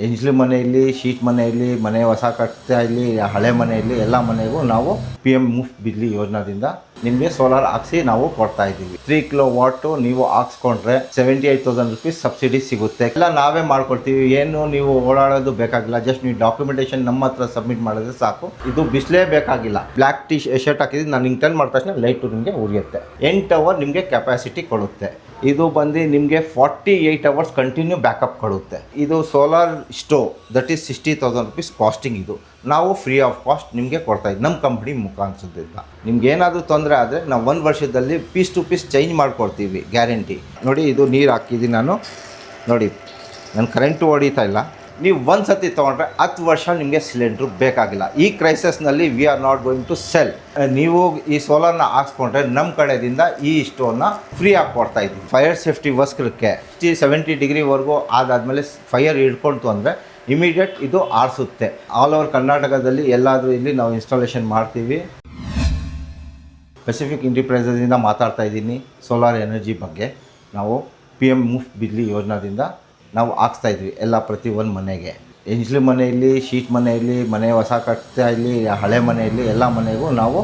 ಎಂಜ್ಲು ಮನೆಯಲ್ಲಿ, ಶೀಟ್ ಮನೆಯಲ್ಲಿ, ಮನೆ ಹೊಸ ಕಟ್ತಾ ಇಲ್ಲಿ, ಹಳೆ ಮನೆಯಲ್ಲಿ ಎಲ್ಲ ಮನೆಗೂ ನಾವು PM ಮುಫ್ತ್ ಬಿಜ್ಲಿ ಯೋಜನಾದಿಂದ ನಿಮಗೆ ಸೋಲಾರ್ ಹಾಕ್ಸಿ ನಾವು ಕೊಡ್ತಾ ಇದ್ದೀವಿ. 3 kW ನೀವು ಹಾಕ್ಸ್ಕೊಂಡ್ರೆ 78,000 rupees ಸಬ್ಸಿಡಿ ಸಿಗುತ್ತೆ. ಎಲ್ಲ ನಾವೇ ಮಾಡ್ಕೊಡ್ತೀವಿ. ಏನು ನೀವು ಓಡಾಡೋದು ಬೇಕಾಗಿಲ್ಲ. ಜಸ್ಟ್ ನೀವು ಡಾಕ್ಯುಮೆಂಟೇಶನ್ ನಮ್ಮ ಹತ್ರ ಸಬ್ಮಿಟ್ ಮಾಡಿದ್ರೆ ಸಾಕು. ಇದು ಬಿಸಿಲೇ ಬೇಕಾಗಿಲ್ಲ. ಬ್ಲ್ಯಾಕ್ ಶರ್ಟ್ ಹಾಕಿದ್ರೆ ನಾನು ಹಿಂಗೆ ಟರ್ನ್ ಮಾಡಿದ ತಕ್ಷಣ ಲೈಟು ನಿಮಗೆ ಉರಿಯುತ್ತೆ. 8 hour ನಿಮಗೆ ಕೆಪಾಸಿಟಿ ಕೊಡುತ್ತೆ. ಇದು ಬಂದು ನಿಮಗೆ 48 hours ಕಂಟಿನ್ಯೂ ಬ್ಯಾಕಪ್ ಕೊಡುತ್ತೆ. ಇದು solar stove that is 60,000 rupees costing. ಇದು ನಾವು ಫ್ರೀ ಆಫ್ ಕಾಸ್ಟ್ ನಿಮಗೆ ಕೊಡ್ತಾಯಿದ್ವಿ ನಮ್ಮ ಕಂಪ್ನಿ ಮುಖಾಂತರದಿಂದ. ನಿಮ್ಗೆ ಏನಾದರೂ ತೊಂದರೆ ಆದರೆ ನಾವು 1 ವರ್ಷದಲ್ಲಿ ಪೀಸ್ ಟು ಪೀಸ್ ಚೇಂಜ್ ಮಾಡಿಕೊಡ್ತೀವಿ, ಗ್ಯಾರಂಟಿ. ನೋಡಿ, ಇದು ನೀರು ಹಾಕಿದ್ದೀನಿ ನಾನು. ನೋಡಿ, ನನ್ನ ಕರೆಂಟು ಹೊಡಿತಾ ಇಲ್ಲ. ನೀವು ಒಂದು ಸತಿ ತೊಗೊಂಡ್ರೆ 10 ವರ್ಷ ನಿಮಗೆ ಸಿಲಿಂಡ್ರು ಬೇಕಾಗಿಲ್ಲ. ಈ ಕ್ರೈಸಿಸ್ನಲ್ಲಿ we are not going to sell. ನೀವು ಈ ಸೋಲಾರ್ನ ಹಾಕ್ಸ್ಕೊಂಡ್ರೆ ನಮ್ಮ ಕಡೆಯಿಂದ ಈ ಸ್ಟೋವ್ನ ಫ್ರೀ ಆಗಿ ಕೊಡ್ತಾಯಿದ್ವಿ. ಫೈರ್ ಸೇಫ್ಟಿಗೋಸ್ಕರಕ್ಕೆ 70 ಡಿಗ್ರಿವರೆಗೂ ಆದಾದಮೇಲೆ ಫೈರ್ ಹಿಡ್ಕೊಳ್ತು ಅಂದರೆ ಇಮಿಡಿಯೇಟ್ ಇದು ಆರಿಸುತ್ತೆ. ಆಲ್ ಓವರ್ ಕರ್ನಾಟಕದಲ್ಲಿ ಎಲ್ಲಾದರೂ ಇಲ್ಲಿ ನಾವು ಇನ್ಸ್ಟಾಲೇಷನ್ ಮಾಡ್ತೀವಿ. ಪೆಸಿಫಿಕ್ ಎಂಟರ್ಪ್ರೈಸಸ್ಸಿಂದ ಮಾತಾಡ್ತಾ ಇದ್ದೀನಿ. ಸೋಲಾರ್ ಎನರ್ಜಿ ಬಗ್ಗೆ ನಾವು PM ಮುಫ್ತ್ ಬಿಜ್ಲಿ ಯೋಜನಾದಿಂದ ನಾವು ಹಾಕ್ಸ್ತಾಯಿದ್ವಿ ಎಲ್ಲ ಪ್ರತಿಯೊಂದು ಮನೆಗೆ. ಎಂಜ್ಲು ಮನೆಯಲ್ಲಿ, ಶೀಟ್ ಮನೆಯಲ್ಲಿ, ಮನೆ ಹೊಸ ಕಟ್ತಾ ಇಲ್ಲಿ, ಹಳೆ ಮನೆಯಲ್ಲಿ ಎಲ್ಲ ಮನೆಗೂ ನಾವು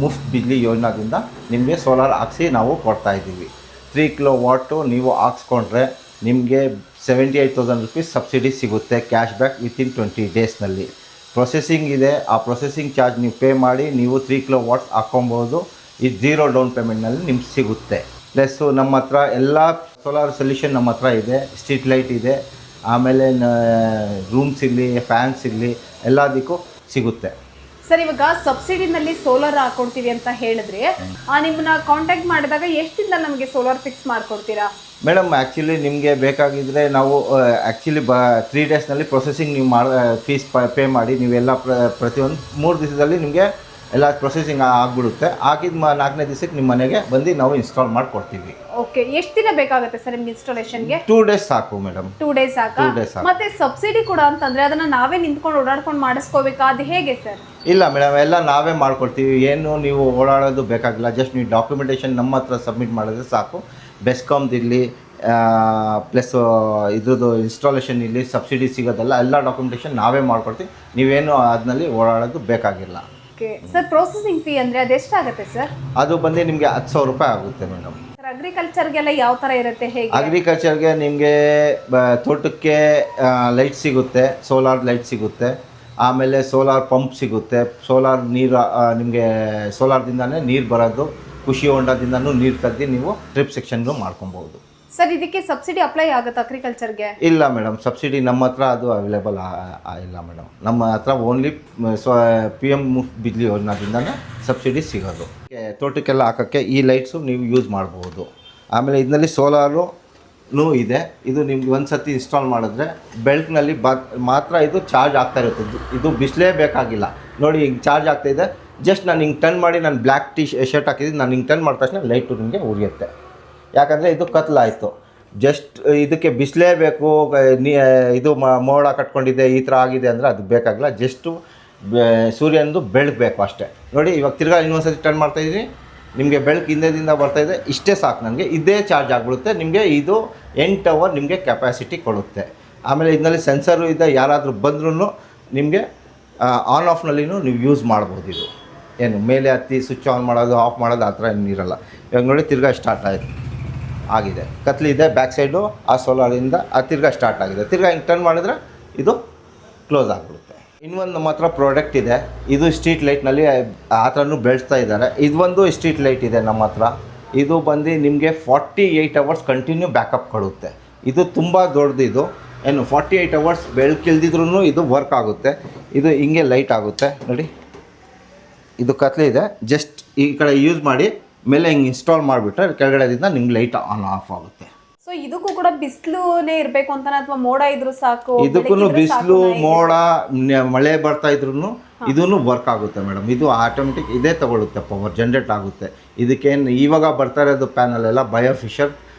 ಮುಫ್ತ್ ಬಿಜ್ಲಿ ಯೋಜನಾದಿಂದ ನಿಮಗೆ ಸೋಲಾರ್ ಹಾಕ್ಸಿ ನಾವು ಕೊಡ್ತಾಯಿದ್ದೀವಿ. 3 kW ನೀವು ಹಾಕ್ಸ್ಕೊಂಡ್ರೆ ನಿಮಗೆ 78,000 rupees ಸಬ್ಸಿಡಿ ಸಿಗುತ್ತೆ. Cash back within 20 ಡೇಸ್ನಲ್ಲಿ. ಪ್ರೊಸೆಸಿಂಗ್ ಇದೆ. ಆ ಪ್ರೊಸೆಸಿಂಗ್ ಚಾರ್ಜ್ ನೀವು ಪೇ ಮಾಡಿ ನೀವು 3 kW ಹಾಕ್ಕೊಬೋದು. ಇದು 0 ಡೌನ್ ಪೇಮೆಂಟ್ನಲ್ಲಿ ನಿಮ್ಗೆ ಸಿಗುತ್ತೆ. ಪ್ಲಸ್ಸು ನಮ್ಮ ಹತ್ರ ಎಲ್ಲ ಸೋಲಾರ್ ಸೊಲ್ಯೂಷನ್ ನಮ್ಮ ಹತ್ರ ಇದೆ. ಸ್ಟ್ರೀಟ್ ಲೈಟ್ ಇದೆ, ಆಮೇಲೆ ರೂಮ್ಸ್ ಇರಲಿ, ಫ್ಯಾನ್ಸ್ ಇರಲಿ, ಎಲ್ಲದಕ್ಕೂ ಸಿಗುತ್ತೆ. ಸರ್, ಇವಾಗ ಸಬ್ಸಿಡಿನಲ್ಲಿ ಸೋಲಾರ್ ಹಾಕೊಡ್ತೀವಿ ಅಂತ ಹೇಳಿದ್ರೆ ನಿಮ್ಮನ್ನ ಕಾಂಟ್ಯಾಕ್ಟ್ ಮಾಡಿದಾಗ ಎಷ್ಟು ದಿನ ನಮಗೆ ಸೋಲಾರ್ ಫಿಕ್ಸ್ ಮಾಡಿಕೊಡ್ತೀರಾ? ಮೇಡಮ್, ಆ್ಯಕ್ಚುಲಿ ನಿಮಗೆ ಬೇಕಾಗಿದ್ದರೆ ನಾವು 3 ಡೇಸ್ನಲ್ಲಿ ಪ್ರೊಸೆಸಿಂಗ್ ನೀವು ಫೀಸ್ ಪೇ ಮಾಡಿ ನೀವೆಲ್ಲ ಪ್ರತಿಯೊಂದು 3 ದಿವಸದಲ್ಲಿ ನಿಮಗೆ ಎಲ್ಲ ಪ್ರೊಸೆಸಿಂಗ್ ಆಗಿಬಿಡುತ್ತೆ. ಆಗಿದ್ದು 4ನೇ ದಿವಸಕ್ಕೆ ನಿಮ್ಮ ಮನೆಗೆ ಬಂದು ನಾವು ಇನ್ಸ್ಟಾಲ್ ಮಾಡಿಕೊಡ್ತೀವಿ. ಓಕೆ, ಎಷ್ಟು ದಿನ ಬೇಕಾಗುತ್ತೆ ಸರ್ ನಿಮ್ಗೆ ಇನ್ಸ್ಟಾಲೇಷನ್ಗೆ? 2 ಡೇಸ್ ಸಾಕು ಮೇಡಮ್. 2 ಡೇಸ್ ಸಾಕು. ಮತ್ತೆ ಸಬ್ಸಿಡಿ ಕೂಡ ಅಂತಂದ್ರೆ ಅದನ್ನ ನಾವೇ ನಿಂತ್ಕೊಂಡು ಓಡಾಡ್ಕೊಂಡು ಮಾಡಿಸ್ಕೋಬೇಕಾ? ಅದು ಹೇಗೆ ಸರ್? ಇಲ್ಲ ಮೇಡಮ್, ಎಲ್ಲ ನಾವೇ ಮಾಡ್ಕೊಡ್ತೀವಿ. ಏನು ನೀವು ಓಡಾಡೋದು ಬೇಕಾಗಿಲ್ಲ. ಜಸ್ಟ್ ನೀವು ಡಾಕ್ಯುಮೆಂಟೇಶನ್ ನಮ್ಮ ಹತ್ರ ಸಬ್ಮಿಟ್ ಮಾಡಿದ್ರೆ ಸಾಕು. ಬೆಸ್ಕಾಮ್ದಿರಲಿ ಪ್ಲಸ್ ಇದ್ರದ್ದು ಇನ್ಸ್ಟಾಲೇಷನ್ ಇಲ್ಲಿ ಸಬ್ಸಿಡಿ ಸಿಗೋದಲ್ಲ, ಎಲ್ಲ ಡಾಕ್ಯುಮೆಂಟೇಶನ್ ನಾವೇ ಮಾಡ್ಕೊಡ್ತೀವಿ. ನೀವೇನು ಅದರಲ್ಲಿ ಓಡಾಡೋದು ಬೇಕಾಗಿಲ್ಲ. ಸರ್, ಪ್ರೊಸೆಸಿಂಗ್ ಫೀ ಅಂದರೆ ಅದೆಷ್ಟಾಗುತ್ತೆ ಸರ್? ಅದು ಬಂದು ನಿಮಗೆ 10,000 ರೂಪಾಯಿ ಆಗುತ್ತೆ ಮೇಡಮ್. ಸರ್, ಅಗ್ರಿಕಲ್ಚರ್ಗೆಲ್ಲ ಯಾವ ಥರ ಇರುತ್ತೆ, ಹೇಗೆ? ಅಗ್ರಿಕಲ್ಚರ್ಗೆ ನಿಮಗೆ ತೋಟಕ್ಕೆ ಲೈಟ್ ಸಿಗುತ್ತೆ, ಸೋಲಾರ್ ಲೈಟ್ ಸಿಗುತ್ತೆ, ಆಮೇಲೆ ಸೋಲಾರ್ ಪಂಪ್ ಸಿಗುತ್ತೆ. ಸೋಲಾರ್ ನೀರು ನಿಮಗೆ ಸೋಲಾರ್ದಿಂದನೇ ನೀರು ಬರೋದು. ಖುಷಿ ಹೊಂಡದಿಂದನೂ ನೀರು ತೆಗೆದು ನೀವು ಡ್ರಿಪ್ ಸೆಕ್ಷನ್ಗೂ ಮಾಡ್ಕೊಬೋದು. ಸರ್, ಇದಕ್ಕೆ ಸಬ್ಸಿಡಿ ಅಪ್ಲೈ ಆಗುತ್ತೆ ಅಗ್ರಿಕಲ್ಚರ್ಗೆ? ಇಲ್ಲ ಮೇಡಮ್, ಸಬ್ಸಿಡಿ ನಮ್ಮ ಹತ್ರ ಅದು ಅವೈಲೇಬಲ್ ಇಲ್ಲ ಮೇಡಮ್. ನಮ್ಮ ಹತ್ರ ಓನ್ಲಿ PM ಮುಫ್ತ್ ಬಿಜ್ಲಿ ಯೋಜನಾದಿಂದನೇ ಸಬ್ಸಿಡಿ ಸಿಗೋದು. ತೋಟಕ್ಕೆಲ್ಲ ಹಾಕೋಕ್ಕೆ ಈ ಲೈಟ್ಸು ನೀವು ಯೂಸ್ ಮಾಡ್ಬೋದು. ಆಮೇಲೆ ಇದರಲ್ಲಿ ಸೋಲಾರು ಇದೆ. ಇದು ನಿಮ್ಗೆ ಒಂದು ಸತಿ ಇನ್ಸ್ಟಾಲ್ ಮಾಡಿದ್ರೆ ಬೆಳಕಿನಲ್ಲಿ ಮಾತ್ರ ಇದು ಚಾರ್ಜ್ ಆಗ್ತಾ ಇರುತ್ತೆ. ಇದು ಬಿಸಿಲೇ ಬೇಕಾಗಿಲ್ಲ. ನೋಡಿ, ಹಿಂಗೆ ಚಾರ್ಜ್ ಆಗ್ತಾಯಿದೆ. ಜಸ್ಟ್ ನಾನು ಹಿಂಗೆ ಟರ್ನ್ ಮಾಡಿ, ನಾನು ಬ್ಲ್ಯಾಕ್ ಶರ್ಟ್ ಹಾಕಿದ್ದೀನಿ, ನಾನು ಹಿಂಗೆ ಟರ್ನ್ ಮಾಡಿದ ತಕ್ಷಣ ಲೈಟು ನಿಮಗೆ ಉರಿಯುತ್ತೆ. ಯಾಕಂದರೆ ಇದು ಕತ್ಲಾಯಿತು. ಜಸ್ಟ್ ಇದಕ್ಕೆ ಬಿಸಿಲೇ ಬೇಕು, ಇದು ಮೋಡ ಕಟ್ಕೊಂಡಿದೆ, ಈ ಥರ ಆಗಿದೆ ಅಂದರೆ ಅದು ಬೇಕಾಗಿಲ್ಲ. ಜಸ್ಟು ಸೂರ್ಯನದು ಬೆಳಕು ಬೇಕು ಅಷ್ಟೇ. ನೋಡಿ, ಇವಾಗ ತಿರ್ಗಾ ಇನ್ನೊಂದ್ಸತಿ ಟರ್ನ್ ಮಾಡ್ತಾಯಿದ್ದೀನಿ, ನಿಮಗೆ ಬೆಳಕು ಹಿಂದೆದಿಂದ ಬರ್ತಾಯಿದೆ. ಇಷ್ಟೇ ಸಾಕು ನನಗೆ. ಇದೇ ಚಾರ್ಜ್ ಆಗಿಬಿಡುತ್ತೆ. ನಿಮಗೆ ಇದು 8 hour ನಿಮಗೆ ಕೆಪಾಸಿಟಿ ಕೊಡುತ್ತೆ. ಆಮೇಲೆ ಇದರಲ್ಲಿ ಸೆನ್ಸರು ಇದೆ. ಯಾರಾದರೂ ಬಂದ್ರೂ ನಿಮಗೆ ಆನ್ ಆಫ್ನಲ್ಲಿನೂ ನೀವು ಯೂಸ್ ಮಾಡ್ಬೋದು. ಇದು ಏನು ಮೇಲೆ ಹತ್ತಿ ಸ್ವಿಚ್ ಆನ್ ಮಾಡೋದು, ಆಫ್ ಮಾಡೋದು ಆ ಥರ ಏನಿರಲ್ಲ. ಇವಾಗ ನೋಡಿ, ತಿರ್ಗಾ ಸ್ಟಾರ್ಟ್ ಆಗಿದೆ. ಕತ್ಲಿದೆ ಬ್ಯಾಕ್ ಸೈಡು. ಆ ಸೋಲಾರಿಂದ ತಿರ್ಗಾ ಸ್ಟಾರ್ಟ್ ಆಗಿದೆ. ತಿರ್ಗಾ ಹಿಂಗೆ ಟರ್ನ್ ಮಾಡಿದ್ರೆ ಇದು ಕ್ಲೋಸ್ ಆಗಿಬಿಡುತ್ತೆ. ಇನ್ನೊಂದು ನಮ್ಮ ಹತ್ರ ಪ್ರಾಡಕ್ಟ್ ಇದೆ. ಇದು ಸ್ಟ್ರೀಟ್ ಲೈಟ್ನಲ್ಲಿ ಆ ಥರನೂ ಬೆಳೆಸ್ತಾ ಇದ್ದಾರೆ. ಇದೊಂದು ಸ್ಟ್ರೀಟ್ ಲೈಟ್ ಇದೆ ನಮ್ಮ ಹತ್ರ. ಇದು ಬಂದು ನಿಮಗೆ 48 hours ಕಂಟಿನ್ಯೂ ಬ್ಯಾಕಪ್ ಕೊಡುತ್ತೆ. ಇದು ತುಂಬ ದೊಡ್ಡದು. ಇದು ಏನು 48 hours ಬೆಳಕಿಲ್ದಿದ್ರೂ ಇದು ವರ್ಕ್ ಆಗುತ್ತೆ. ಇದು ಹಿಂಗೆ ಲೈಟ್ ಆಗುತ್ತೆ. ನೋಡಿ, ಇದು ಕತ್ಲಿದೆ. ಜಸ್ಟ್ ಈ ಕಡೆ ಯೂಸ್ ಮಾಡಿ ಮೇಲೆ ಹಿಂಗೆ ಇನ್ಸ್ಟಾಲ್ ಮಾಡಿಬಿಟ್ರೆ ಕೆಳಗಡೆದಿಂದ ನಿಮ್ಗೆ ಲೈಟ್ ಆನ್ ಆಫ್ ಆಗುತ್ತೆ. ಸೊ ಇದಕ್ಕೂ ಕೂಡ ಬಿಸಿಲುನೇ ಇರಬೇಕು ಅಂತಾನೆ ಅಥವಾ ಮೋಡ ಇದ್ರೂ ಸಾಕು? ಇದಕ್ಕೂ ಬಿಸಿಲು, ಮೋಡ, ಮಳೆ ಬರ್ತಾ ಇದ್ರೂ ಇದೂ ವರ್ಕ್ ಆಗುತ್ತೆ ಮೇಡಮ್. ಇದು ಆಟೋಮೆಟಿಕ್ ಇದೇ ತಗೊಳುತ್ತೆ, ಪವರ್ ಜನರೇಟ್ ಆಗುತ್ತೆ. ಇದಕ್ಕೇನು ಇವಾಗ ಬರ್ತಾ ಇರೋದು ಪ್ಯಾನಲ್ ಎಲ್ಲ ಬಯೋಫಿಷರ್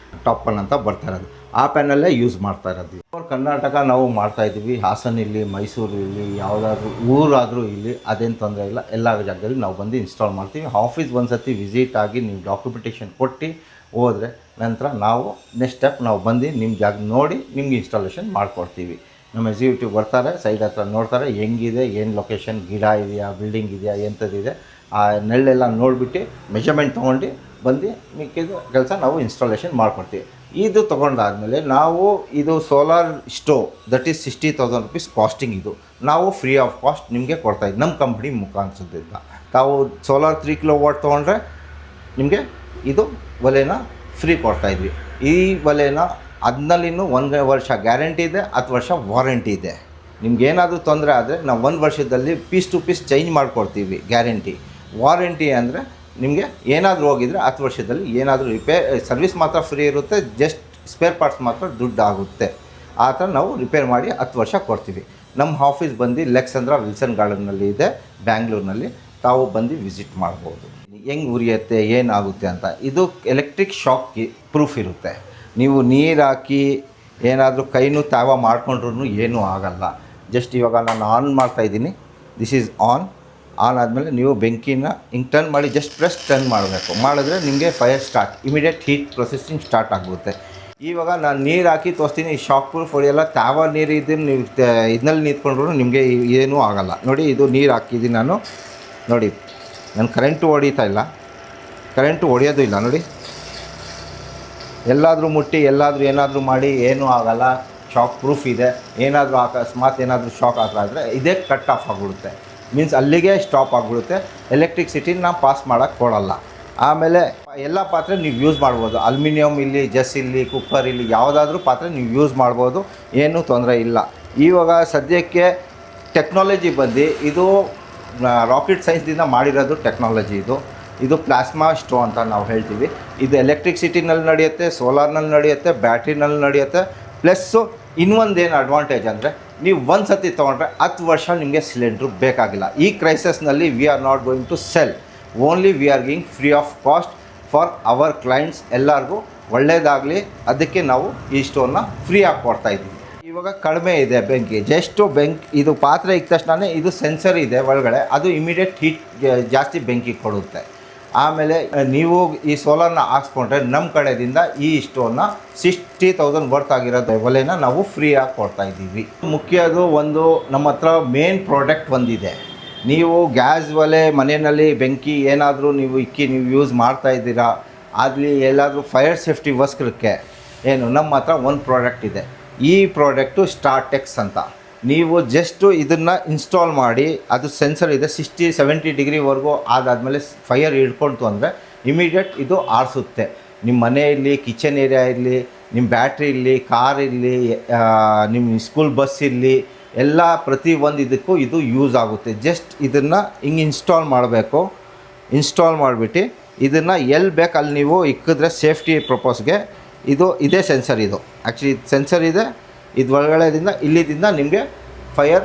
ಟಾಪನ್ ಅಂತ ಬರ್ತಾ ಇರೋದು, ಆ ಪ್ಯಾನಲ್ಲೇ ಯೂಸ್ ಮಾಡ್ತಾ ಇರೋದು. ಕರ್ನಾಟಕ ನಾವು ಮಾಡ್ತಾ ಇದ್ದೀವಿ. ಹಾಸನ ಇಲ್ಲಿ, ಮೈಸೂರು ಇಲ್ಲಿ, ಯಾವುದಾದ್ರೂ ಊರಾದರೂ ಇಲ್ಲಿ ಅದೇನು ತೊಂದರೆ ಇಲ್ಲ. ಎಲ್ಲ ಜಾಗದಲ್ಲಿ ನಾವು ಬಂದು ಇನ್ಸ್ಟಾಲ್ ಮಾಡ್ತೀವಿ. ಆಫೀಸ್ ಒಂದು ಸತಿ ವಿಸಿಟ್ ಆಗಿ ನೀವು ಡಾಕ್ಯುಮೆಂಟೇಷನ್ ಕೊಟ್ಟು ಹೋದರೆ ನಂತರ ನಾವು ನೆಕ್ಸ್ಟ್ ಸ್ಟೆಪ್ ನಾವು ಬಂದು ನಿಮ್ಮ ಜಾಗ ನೋಡಿ ನಿಮ್ಗೆ ಇನ್ಸ್ಟಾಲೇಷನ್ ಮಾಡಿಕೊಡ್ತೀವಿ. ನಮ್ಮ ಎಕ್ಸಿಕ್ಯೂಟಿವ್ ಬರ್ತಾರೆ, ಸೈಡ್ ಹತ್ರ ನೋಡ್ತಾರೆ ಹೆಂಗಿದೆ, ಏನು ಲೊಕೇಶನ್, ಗಿಡ ಇದೆಯಾ, ಬಿಲ್ಡಿಂಗ್ ಇದೆಯಾ, ಎಂಥದ್ದಿದೆ, ಆ ನೆರಳೆಲ್ಲ ನೋಡಿಬಿಟ್ಟು ಮೆಜರ್ಮೆಂಟ್ ತೊಗೊಂಡು ಬಂದು ಮಿಕ್ಕಿದ ಕೆಲಸ ನಾವು ಇನ್ಸ್ಟಾಲೇಷನ್ ಮಾಡಿಕೊಡ್ತೀವಿ. ಇದು ತೊಗೊಂಡಾದಮೇಲೆ ನಾವು ಇದು solar stove that is 60,000 rupees costing. ಇದು ನಾವು ಫ್ರೀ ಆಫ್ ಕಾಸ್ಟ್ ನಿಮಗೆ ಕೊಡ್ತಾಯಿದ್ವಿ ನಮ್ಮ ಕಂಪ್ನಿ ಮುಖಾಂತರದಿಂದ. ತಾವು ಸೋಲಾರ್ 3 kW ತೊಗೊಂಡ್ರೆ ನಿಮಗೆ ಇದು ಒಲೆನ ಫ್ರೀ ಕೊಡ್ತಾಯಿದ್ವಿ. ಈ ಒಲೆನ ಅದನ್ನಲ್ಲಿನೂ 1 ವರ್ಷ ಗ್ಯಾರಂಟಿ ಇದೆ, 10 ವರ್ಷ ವಾರಂಟಿ ಇದೆ. ನಿಮ್ಗೇನಾದರೂ ತೊಂದರೆ ಆದರೆ ನಾವು 1 ವರ್ಷದಲ್ಲಿ ಪೀಸ್ ಟು ಪೀಸ್ ಚೇಂಜ್ ಮಾಡಿಕೊಡ್ತೀವಿ ಗ್ಯಾರಂಟಿ. ವಾರಂಟಿ ಅಂದರೆ ನಿಮಗೆ ಏನಾದರೂ ಹೋಗಿದರೆ 10 ವರ್ಷದಲ್ಲಿ ಏನಾದರೂ ಸರ್ವಿಸ್ ಮಾತ್ರ ಫ್ರೀ ಇರುತ್ತೆ, ಜಸ್ಟ್ ಸ್ಪೇರ್ ಪಾರ್ಟ್ಸ್ ಮಾತ್ರ ದುಡ್ಡು ಆಗುತ್ತೆ. ಆ ಥರ ನಾವು ರಿಪೇರ್ ಮಾಡಿ 10 ವರ್ಷ ಕೊಡ್ತೀವಿ. ನಮ್ಮ ಆಫೀಸ್ ಬಂದು ಲೆಕ್ಸಂದ್ರ ವಿಲ್ಸನ್ ಗಾರ್ಡನ್ನಲ್ಲಿ ಇದೆ ಬ್ಯಾಂಗ್ಳೂರಿನಲ್ಲಿ. ತಾವು ಬಂದು ವಿಸಿಟ್ ಮಾಡ್ಬೋದು. ಹೆಂಗೆ ಉರಿಯುತ್ತೆ ಏನಾಗುತ್ತೆ ಅಂತ. ಇದು ಎಲೆಕ್ಟ್ರಿಕ್ ಶಾಕ್ ಪ್ರೂಫ್ ಇರುತ್ತೆ. ನೀವು ನೀರು ಹಾಕಿ ಏನಾದರೂ ಕೈನೂ ತಾವ ಮಾಡ್ಕೊಂಡ್ರೂ ಏನೂ ಆಗಲ್ಲ. ಜಸ್ಟ್ ಇವಾಗ ನಾನು ಆನ್ ಮಾಡ್ತಾಯಿದ್ದೀನಿ. ದಿಸ್ ಈಸ್ ಆನ್ ಆದಮೇಲೆ ನೀವು ಬೆಂಕಿನ ಹಿಂಗೆ ಟರ್ನ್ ಮಾಡಿ ಜಸ್ಟ್ ಪ್ರೆಸ್ ಟರ್ನ್ ಮಾಡಬೇಕು. ಮಾಡಿದ್ರೆ ನಿಮಗೆ fire start, immediate heat processing start ಆಗುತ್ತೆ. ಇವಾಗ ನಾನು ನೀರು ಹಾಕಿ ತೋರಿಸ್ತೀನಿ. ಈ ಶಾಕ್ ಪ್ರೂಫ್ ಹೊಡೆಯಲ್ಲ. ತಾವ ನೀರು ಇದ್ದೀನಿ, ನೀವು ಇದನ್ನಲ್ಲಿ ನಿಂತ್ಕೊಂಡ್ರು ನಿಮಗೆ ಏನೂ ಆಗಲ್ಲ. ನೋಡಿ, ಇದು ನೀರು ಹಾಕಿದ್ದೀನಿ ನಾನು. ನೋಡಿ, ನಾನು ಕರೆಂಟು ಹೊಡಿತಾ ಇಲ್ಲ, ಕರೆಂಟು ಹೊಡೆಯೋದು ಇಲ್ಲ. ನೋಡಿ, ಎಲ್ಲಾದರೂ ಮುಟ್ಟಿ ಎಲ್ಲಾದರೂ ಏನಾದರೂ ಮಾಡಿ ಏನೂ ಆಗಲ್ಲ. ಶಾಕ್ ಪ್ರೂಫ್ ಇದೆ. ಏನಾದರೂ ಅಕಸ್ಮಾತ್ ಏನಾದರೂ ಶಾಕ್ ಆದರೆ ಇದೇ ಕಟ್ ಆಫ್ ಆಗಿಬಿಡುತ್ತೆ. ಮೀನ್ಸ್ ಅಲ್ಲಿಗೆ ಸ್ಟಾಪ್ ಆಗಿಬಿಡುತ್ತೆ. ಎಲೆಕ್ಟ್ರಿಸಿಟಿನ ಪಾಸ್ ಮಾಡೋಕ್ಕೆ ಕೊಡಲ್ಲ. ಆಮೇಲೆ ಎಲ್ಲ ಪಾತ್ರೆ ನೀವು ಯೂಸ್ ಮಾಡ್ಬೋದು. ಅಲ್ಯೂಮಿನಿಯಮ್ ಇಲ್ಲಿ, ಜಸ್ ಇಲ್ಲಿ, ಕುಕ್ಕರ್ ಇಲ್ಲಿ, ಯಾವುದಾದ್ರೂ ಪಾತ್ರೆ ನೀವು ಯೂಸ್ ಮಾಡ್ಬೋದು. ಏನೂ ತೊಂದರೆ ಇಲ್ಲ. ಇವಾಗ ಸದ್ಯಕ್ಕೆ ಟೆಕ್ನಾಲಜಿ ಬಂದು ಇದು ರಾಕೆಟ್ ಸೈನ್ಸ್ದಿಂದ ಮಾಡಿರೋದು ಟೆಕ್ನಾಲಜಿ. ಇದು ಪ್ಲಾಸ್ಮಾ ಸ್ಟೋವ್ ಅಂತ ನಾವು ಹೇಳ್ತೀವಿ. ಇದು ಎಲೆಕ್ಟ್ರಿಸಿಟಿನಲ್ಲಿ ನಡೆಯುತ್ತೆ, ಸೋಲಾರ್ನಲ್ಲಿ ನಡೆಯುತ್ತೆ, ಬ್ಯಾಟ್ರಿನಲ್ಲಿ ನಡೆಯುತ್ತೆ. ಪ್ಲಸ್ಸು ಇನ್ನೊಂದೇನು ಅಡ್ವಾಂಟೇಜ್ ಅಂದರೆ ನೀವು ಒಂದು ಸತಿ ತೊಗೊಂಡ್ರೆ 10 ವರ್ಷ ನಿಮಗೆ ಸಿಲಿಂಡ್ರು ಬೇಕಾಗಿಲ್ಲ. ಈ ಕ್ರೈಸಿಸ್ನಲ್ಲಿ we are not going to sell, only we are giving free of cost for our clients. ಎಲ್ಲರಿಗೂ ಒಳ್ಳೆಯದಾಗಲಿ, ಅದಕ್ಕೆ ನಾವು ಈ ಸ್ಟೋವ್ನ ಫ್ರೀಯಾಗಿ ಕೊಡ್ತಾಯಿದ್ದೀವಿ. ಇವಾಗ ಕಡಿಮೆ ಇದೆ ಬೆಂಕಿ, ಜಸ್ಟು ಇದು ಪಾತ್ರೆ ಇದ್ದ ತಕ್ಷಣ ಇದು ಸೆನ್ಸರ್ ಇದೆ ಒಳಗಡೆ, ಅದು ಇಮಿಡಿಯೇಟ್ ಹೀಟ್ ಜಾಸ್ತಿ ಬೆಂಕಿ ಕೊಡುತ್ತೆ. ಆಮೇಲೆ ನೀವು ಈ ಸೋಲಾರ್ನ ಹಾಕ್ಸ್ಕೊಂಡ್ರೆ ನಮ್ಮ ಕಡೆಯಿಂದ ಈ ಸ್ಟೋವ್ನ 60,000 ವರ್ತ್ ಆಗಿರೋದು ಒಲೆನ ನಾವು ಫ್ರೀಯಾಗಿ ಕೊಡ್ತಾಯಿದ್ದೀವಿ. ಮುಖ್ಯದು ಒಂದು ನಮ್ಮ ಹತ್ರ ಮೇನ್ ಪ್ರಾಡಕ್ಟ್ ಒಂದಿದೆ. ನೀವು ಗ್ಯಾಸ್ ಒಲೆ ಮನೆಯಲ್ಲಿ ಬೆಂಕಿ ಏನಾದರೂ ನೀವು ನೀವು ಯೂಸ್ ಮಾಡ್ತಾಯಿದ್ದೀರಾ, ಆಗಲಿ ಎಲ್ಲಾದರೂ ಫೈರ್ ಸೇಫ್ಟಿಗೋಸ್ಕರಕ್ಕೆ ಏನು ನಮ್ಮ ಹತ್ರ ಒಂದು ಪ್ರಾಡಕ್ಟ್ ಇದೆ. ಈ ಪ್ರಾಡಕ್ಟು ಸ್ಟಾರ್ಟೆಕ್ಸ್ ಅಂತ. ನೀವು ಜಸ್ಟು ಇದನ್ನು ಇನ್ಸ್ಟಾಲ್ ಮಾಡಿ, ಅದು ಸೆನ್ಸರ್ ಇದೆ 60-70 ಡಿಗ್ರಿವರೆಗೂ. ಅದಾದಮೇಲೆ ಫೈರ್ ಹಿಡ್ಕೊಳ್ತು ಅಂದರೆ ಇಮಿಡಿಯೇಟ್ ಇದು ಆರಿಸುತ್ತೆ. ನಿಮ್ಮ ಮನೆ ಇರಲಿ, ಕಿಚನ್ ಏರಿಯಾ ಇರಲಿ, ನಿಮ್ಮ ಬ್ಯಾಟ್ರಿ ಇರಲಿ, ಕಾರ್ ಇರಲಿ, ನಿಮ್ಮ ಸ್ಕೂಲ್ ಬಸ್ ಇರಲಿ, ಎಲ್ಲ ಪ್ರತಿಯೊಂದು ಇದಕ್ಕೂ ಇದು ಯೂಸ್ ಆಗುತ್ತೆ. ಜಸ್ಟ್ ಇದನ್ನು ಹಿಂಗೆ ಇನ್ಸ್ಟಾಲ್ ಮಾಡಬೇಕು. ಇನ್ಸ್ಟಾಲ್ ಮಾಡಿಬಿಟ್ಟು ಇದನ್ನು ಎಲ್ಲಿ ಬೇಕು ಅಲ್ಲಿ ನೀವು ಇಕ್ಕಿದ್ರೆ ಸೇಫ್ಟಿ ಪರ್ಪಸ್ಗೆ ಇದೇ ಸೆನ್ಸರ್. ಇದು ಆ್ಯಕ್ಚುಲಿ ಸೆನ್ಸರ್ ಇದೆ. ಇದು ಒಳಗಡೆದಿಂದ ಇಲ್ಲಿದಿಂದ ನಿಮಗೆ ಫೈರ್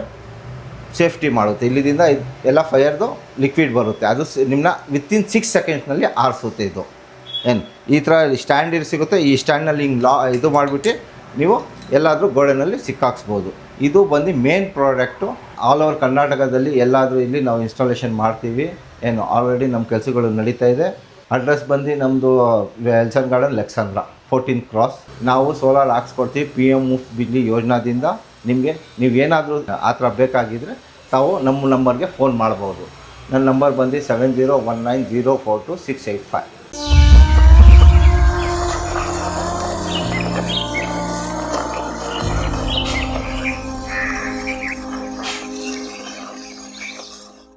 ಸೇಫ್ಟಿ ಮಾಡುತ್ತೆ. ಇಲ್ಲಿದಿಂದ ಎಲ್ಲ ಫೈರ್ದು ಲಿಕ್ವಿಡ್ ಬರುತ್ತೆ. ಅದು ನಿಮ್ಮನ್ನ ವಿತಿನ್ 6 ಸೆಕೆಂಡ್ಸ್ನಲ್ಲಿ ಆರಿಸುತ್ತೆ. ಇದು ಏನು ಈ ಥರ ಸ್ಟ್ಯಾಂಡ್ ಸಿಗುತ್ತೆ. ಈ ಸ್ಟ್ಯಾಂಡ್ನಲ್ಲಿ ಹಿಂಗೆ ಇದು ಮಾಡಿಬಿಟ್ಟು ನೀವು ಎಲ್ಲಾದರೂ ಗೋಡೆನಲ್ಲಿ ಸಿಕ್ಕಾಕ್ಸ್ಬೋದು. ಇದು ಬಂದು ಮೇನ್ ಪ್ರಾಡಕ್ಟು. ಆಲ್ ಓವರ್ ಕರ್ನಾಟಕದಲ್ಲಿ ಎಲ್ಲಾದರೂ ಇಲ್ಲಿ ನಾವು ಇನ್ಸ್ಟಾಲೇಷನ್ ಮಾಡ್ತೀವಿ. ಏನು ಆಲ್ರೆಡಿ ನಮ್ಮ ಕೆಲಸಗಳು ನಡೀತಾ ಇದೆ. ಅಡ್ರೆಸ್ ಬಂದು ನಮ್ಮದು ವಿಲ್ಸನ್ ಗಾರ್ಡನ್, ಲೆಕ್ಸಂದ್ರ 14th ಕ್ರಾಸ್. ನಾವು ಸೋಲಾರ್ ಹಾಕ್ಸ್ಕೊಡ್ತೀವಿ PM ಬಿಜ್ಲಿ ಯೋಜನಾದಿಂದ. ನಿಮಗೆ ನೀವೇನಾದರೂ ಆ ಥರ ಬೇಕಾಗಿದ್ದರೆ ತಾವು ನಮ್ಮ ನಂಬರ್ಗೆ ಫೋನ್ ಮಾಡ್ಬೋದು. ನನ್ನ ನಂಬರ್ ಬಂದು 7019042685.